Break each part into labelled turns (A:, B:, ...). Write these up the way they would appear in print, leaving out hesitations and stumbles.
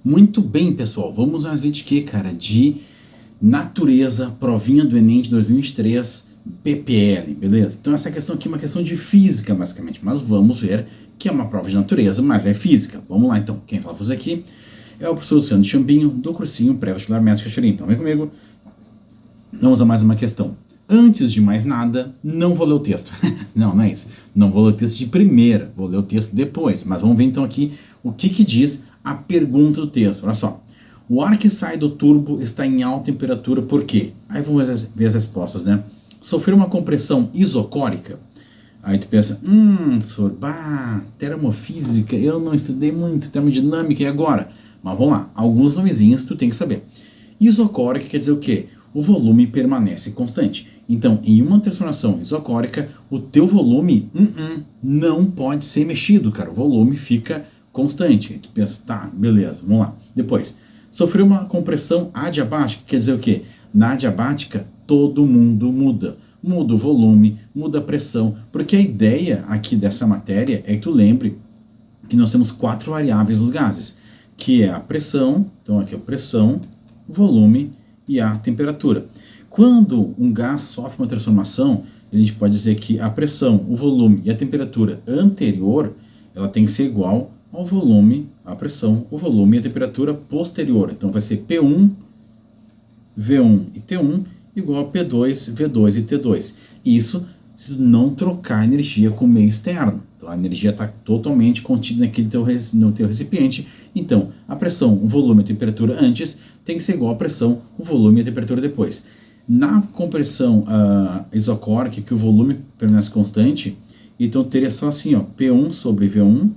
A: Muito bem, pessoal, vamos às vídeos que, cara, de natureza, provinha do Enem de 2023, PPL, beleza? Então essa questão aqui é uma questão de física, basicamente, mas vamos ver que é uma prova de natureza, mas é física. Vamos lá, então. Quem fala pra você aqui é o professor Luciano de Chambinho, do cursinho pré-vestibular Médico Cachoeirinha. Então vem comigo, vamos a mais uma questão. Antes de mais nada, não vou ler o texto. não é isso. Não vou ler o texto de primeira, vou ler o texto depois. Mas vamos ver então aqui o que diz a pergunta do texto. Olha só. O ar que sai do turbo está em alta temperatura por quê? Aí vamos ver as respostas, né? Sofreu uma compressão isocórica? Aí tu pensa, termofísica, eu não estudei muito, termodinâmica, e agora? Mas vamos lá, alguns nomezinhos tu tem que saber. Isocórica quer dizer o quê? O volume permanece constante. Então, em uma transformação isocórica, o teu volume não pode ser mexido, cara. O volume fica constante. Aí tu pensa, tá, beleza, vamos lá. Depois, sofreu uma compressão adiabática, quer dizer o quê? Na adiabática, todo mundo muda. Muda o volume, muda a pressão. Porque a ideia aqui dessa matéria é que tu lembre que nós temos 4 variáveis nos gases, que é a pressão, então aqui é a pressão, volume e a temperatura. Quando um gás sofre uma transformação, a gente pode dizer que a pressão, o volume e a temperatura anterior, ela tem que ser igual ao volume, a pressão, o volume e a temperatura posterior. Então vai ser P1, V1 e T1 igual a P2, V2 e T2. Isso se não trocar energia com o meio externo. Então a energia está totalmente contida no teu recipiente. Então a pressão, o volume e a temperatura antes tem que ser igual à pressão, o volume e a temperatura depois. Na compressão isocórica, que o volume permanece constante, então teria só assim, ó, P1 sobre V1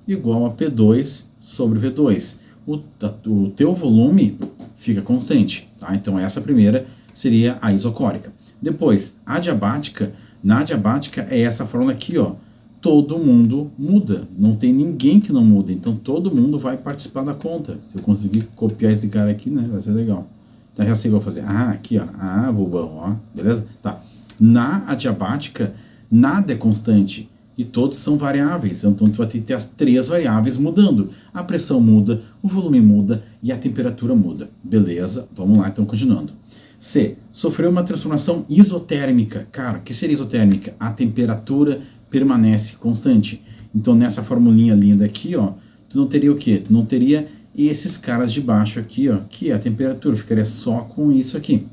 A: igual a P2 sobre V2. O teu volume fica constante, tá? Então essa primeira seria a isocórica. Depois, a adiabática, na adiabática é essa fórmula aqui, ó. Todo mundo muda, não tem ninguém que não muda, então todo mundo vai participar da conta. Se eu conseguir copiar esse cara aqui, né, vai ser legal. Então já sei o que eu vou fazer. Aqui, ó, bobão, ó, beleza? Tá. Na adiabática, nada é constante e todos são variáveis, então tu vai ter as 3 variáveis mudando. A pressão muda, o volume muda e a temperatura muda. Beleza? Vamos lá, então, continuando. C. Sofreu uma transformação isotérmica. Cara, o que seria isotérmica? A temperatura permanece constante. Então, nessa formulinha linda aqui, ó, tu não teria o quê? Tu não teria esses caras de baixo aqui, ó, que é a temperatura. Ficaria só com isso aqui.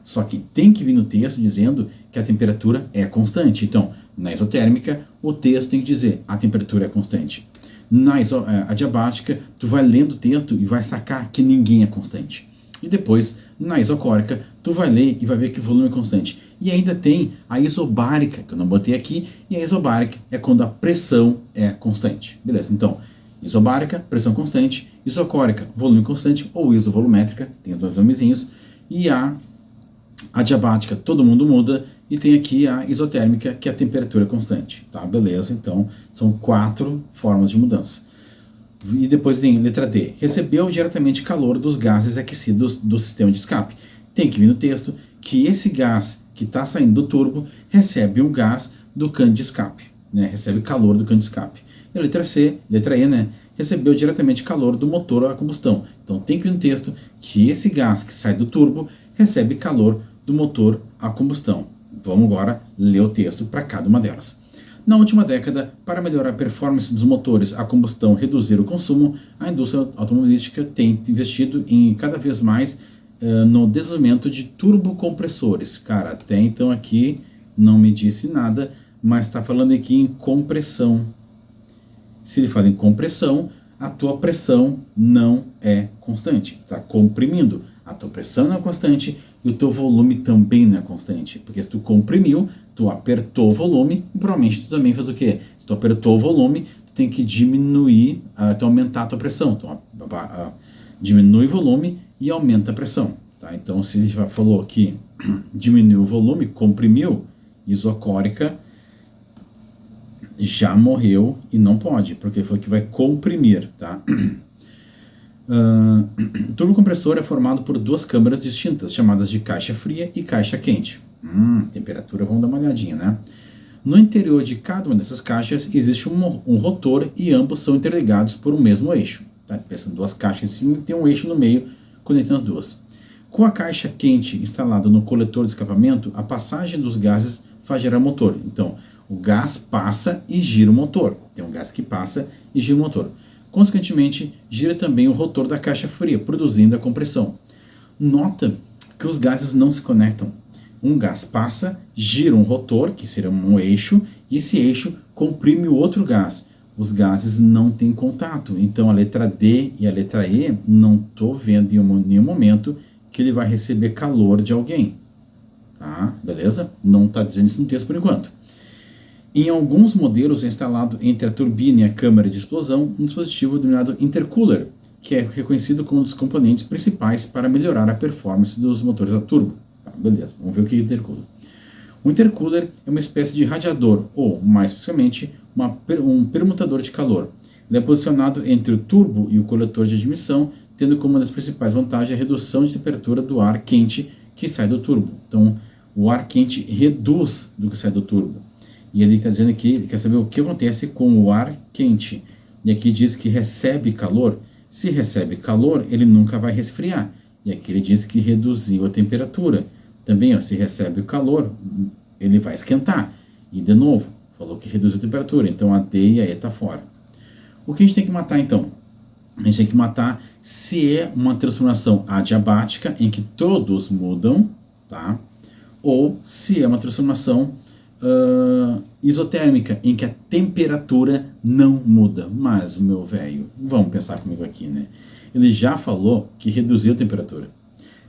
A: Só que tem que vir no texto dizendo que a temperatura é constante. Então, na isotérmica, o texto tem que dizer a temperatura é constante. Na adiabática, tu vai lendo o texto e vai sacar que ninguém é constante. E depois, na isocórica, tu vai ler e vai ver que o volume é constante. E ainda tem a isobárica, que eu não botei aqui, e a isobárica é quando a pressão é constante. Beleza, então, isobárica, pressão constante, isocórica, volume constante, ou isovolumétrica, tem os 2 nomezinhos, e a adiabática, todo mundo muda, e tem aqui a isotérmica, que é a temperatura constante, tá? Beleza, então, são 4 formas de mudança. E depois tem letra D. Recebeu diretamente calor dos gases aquecidos do sistema de escape. Tem que vir no texto que esse gás que está saindo do turbo recebe um gás do cano de escape, né? Recebe calor do cano de escape. E a letra E, né? Recebeu diretamente calor do motor a combustão. Então tem que vir no texto que esse gás que sai do turbo recebe calor do motor a combustão. Vamos agora ler o texto para cada uma delas. Na última década, para melhorar a performance dos motores a combustão e reduzir o consumo, a indústria automobilística tem investido em cada vez mais no desenvolvimento de turbocompressores. Cara, até então aqui não me disse nada, mas está falando aqui em compressão. Se ele fala em compressão, a tua pressão não é constante, está comprimindo. A tua pressão não é constante e o teu volume também não é constante. Porque se tu comprimiu, tu apertou o volume e provavelmente tu também fez o quê? Se tu apertou o volume, tu tem que diminuir, então aumentar a tua pressão. Então diminui o volume e aumenta a pressão. Tá? Então se ele já falou que diminuiu o volume, comprimiu, isocórica, já morreu e não pode, porque foi que vai comprimir, tá? O turbocompressor é formado por 2 câmaras distintas, chamadas de caixa fria e caixa quente. Temperatura, vamos dar uma olhadinha, né? No interior de cada uma dessas caixas existe um rotor e ambos são interligados por um mesmo eixo. Tá? Pensando em duas caixas assim, tem um eixo no meio conectando as duas. Com a caixa quente instalada no coletor de escapamento, a passagem dos gases faz girar o motor. Então, o gás passa e gira o motor. Tem um gás que passa e gira o motor. Consequentemente, gira também o rotor da caixa fria, produzindo a compressão. Nota que os gases não se conectam. Um gás passa, gira um rotor, que seria um eixo, e esse eixo comprime o outro gás. Os gases não têm contato. Então, a letra D e a letra E, não estou vendo em nenhum momento que ele vai receber calor de alguém. Tá? Beleza? Não está dizendo isso no texto por enquanto. Em alguns modelos é instalado entre a turbina e a câmara de explosão um dispositivo denominado intercooler, que é reconhecido como um dos componentes principais para melhorar a performance dos motores a turbo. Tá, beleza, vamos ver o que é intercooler. O intercooler é uma espécie de radiador, ou, mais especificamente, um permutador de calor. Ele é posicionado entre o turbo e o coletor de admissão, tendo como uma das principais vantagens a redução de temperatura do ar quente que sai do turbo. Então, o ar quente reduz do que sai do turbo. E ele está dizendo que ele quer saber o que acontece com o ar quente. E aqui diz que recebe calor. Se recebe calor, ele nunca vai resfriar. E aqui ele diz que reduziu a temperatura. Também, ó, se recebe o calor, ele vai esquentar. E, de novo, falou que reduziu a temperatura. Então, a D e a E está fora. O que a gente tem que matar, então? A gente tem que matar se é uma transformação adiabática, em que todos mudam, tá? Ou se é uma transformação isotérmica, em que a temperatura não muda. Mas, meu velho, vamos pensar comigo aqui, né? Ele já falou que reduziu a temperatura.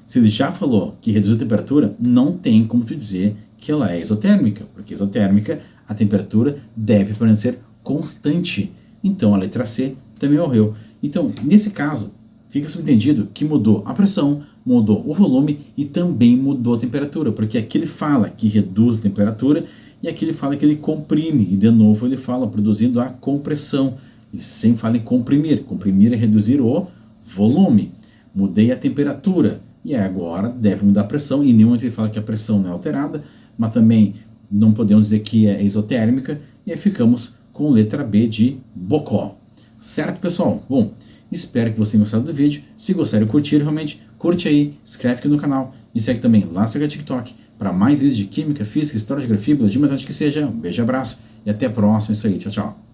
A: Se ele já falou que reduziu a temperatura, não tem como tu dizer que ela é isotérmica, porque isotérmica, a temperatura deve permanecer constante. Então, a letra C também morreu. Então, nesse caso, fica subentendido que mudou a pressão, mudou o volume e também mudou a temperatura, porque aqui ele fala que reduz a temperatura e aqui ele fala que ele comprime, e de novo ele fala produzindo a compressão. Ele sempre fala em comprimir. Comprimir é reduzir o volume. Mudei a temperatura e agora deve mudar a pressão, e em nenhum momento ele fala que a pressão não é alterada, mas também não podemos dizer que é isotérmica, e aí ficamos com letra B de Bocó. Certo, pessoal? Bom, espero que vocês tenham gostado do vídeo. Se gostaram e curtiram, realmente, curte aí, inscreve aqui no canal, me segue também lá no TikTok para mais vídeos de química, física, história, geografia, biologia, matemática que seja. Um beijo, abraço e até a próxima. Isso aí, tchau, tchau.